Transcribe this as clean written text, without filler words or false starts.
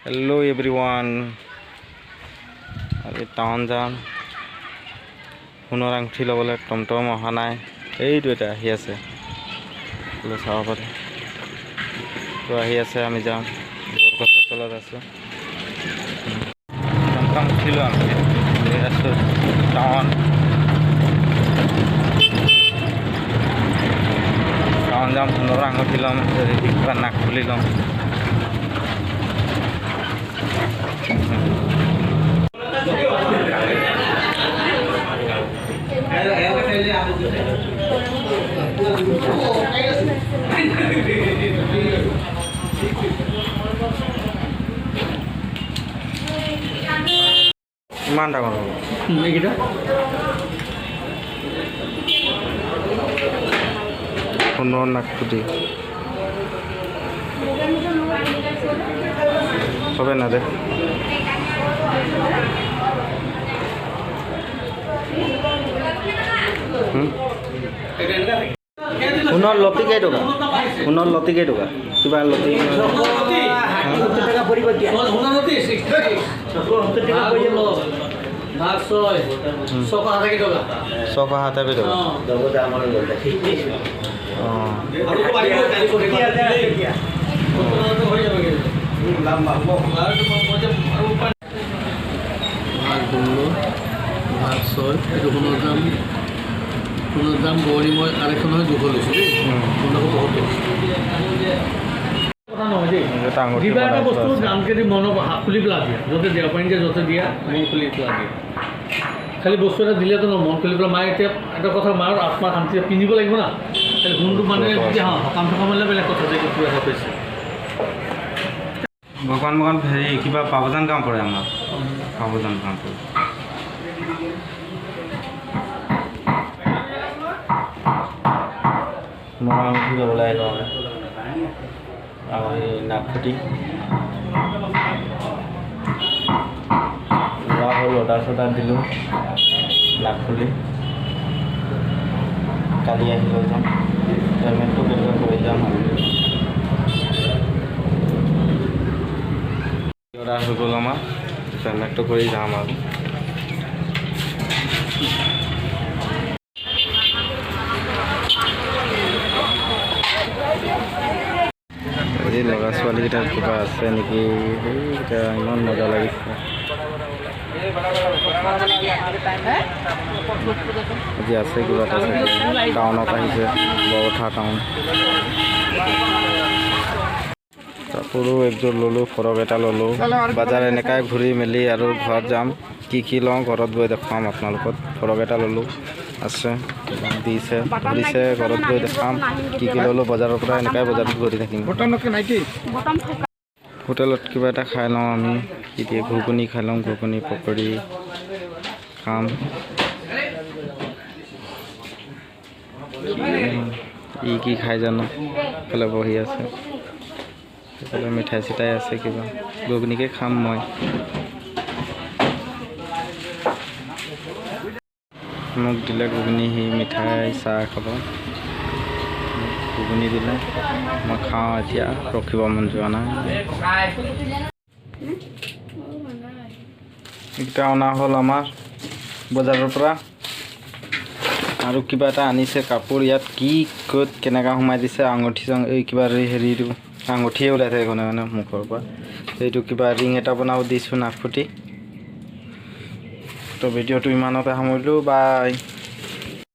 hello everyone आज town जाम सोणर आंगठी लबले टमटम अहा ना ये चाब पे तो आमी जाम बरगछर तलत आसो टमटम उठिलो टाउन टाउन जाम सोणर आंगठी लम नाक खुली लम ইমান ডাঙৰ হ'ব এইকেইটা সোণৰ নাকফুটি হবে না দেখ সোণৰ লতি কেইটকা সোণৰ লতি কেইটকা কিবা লতি ছশ সাতাবি টকা সোণৰ দাম গৌৰী মই আৰেখন হয় 200 লৈছোঁ দেই সোণাকো বহুত কথা নহয় দেই কিবা এটা বস্তু দামকেদি মনৰ হাত খুলি পেলাই দিয়ে য'তে দিয়া পানীকে য'তে দিয়া মন খুলি পেলাই দিয়ে খালি বস্তু এটা দিলেতো ন মন খুলি পেলাই মায়ে এতিয়া এটা কথা মাৰ আত্মা শান্তি পিন্ধিব লাগিব না সোণটো মানে যেতিয়া সকাম থকা মানে বেলেগ কথা যে পুৰা হৈছে ভগৱান ভগৱান হেৰি কিবা পাবজান কাম কৰে আমাৰ পাবজান কাম কৰে আঙুঠি ল'বলৈ আহিলোঁ আমি নাকফুটি লোৱা হ'ল অৰ্ডাৰ চৰ্ডাৰ দিলোঁ নাকফুলি কালি আহি লৈ যাম পে'মেণ্টটো কেনেকৈ কৰি যাম অৰ্ডাৰ হৈ গ'ল আমাৰ পে'মেণ্টটো কৰি যাম আৰু আজি ল'ৰা ছোৱালীকেইটাৰ কিবা আছে নেকি সেইকেইটা ইমান মজা লাগিছে আজি আছে কিবা এটা টাউনত আহিছে বৰপথাৰ টাউন কাপোৰো একযোৰ ল'লোঁ ফৰক এটা ল'লোঁ বজাৰ এনেকৈ ঘূৰি মেলি আৰু ঘৰত যাম কি লওঁ ঘৰত গৈ দেখাম আপোনালোকক ফৰক এটা ল'লোঁ আছে দিছে ঘূৰিছে ঘৰত গৈ দেখাম কি ল'লোঁ বজাৰৰ পৰা এনেকৈ বজাৰত ঘূৰি থাকিম হোটেলত কিবা এটা খাই লওঁ আমি এতিয়া ঘুগুনি খাই লওঁ ঘুগুনি পকৰি খাম কি খাই জানো এইফালে বহি আছে সেইফালে মিঠাই চিঠাই আছে কিবা ঘুগুনিকে খাম মই মোক দিলে ঘুগুনি সি মিঠাই চাহ খাব ঘুগুনি দিলে মই খাওঁ এতিয়া ৰখিব মন যোৱা নাই এইকেইটা অনা হ'ল আমাৰ বজাৰৰ পৰা আৰু কিবা এটা আনিছে কাপোৰ ইয়াত কি ক'ত কেনেকৈ সোমাই দিছে আঙুঠি এই কিবা হেৰিটো আঙুঠিয়ে ওলাই থাকে কোনে মানে মুখৰ পৰা এইটো কিবা ৰিং এটা বনাব দিছোঁ নাকফুটি তো ভিডিঅ'টো ইমানতে সামৰিলোঁ বাই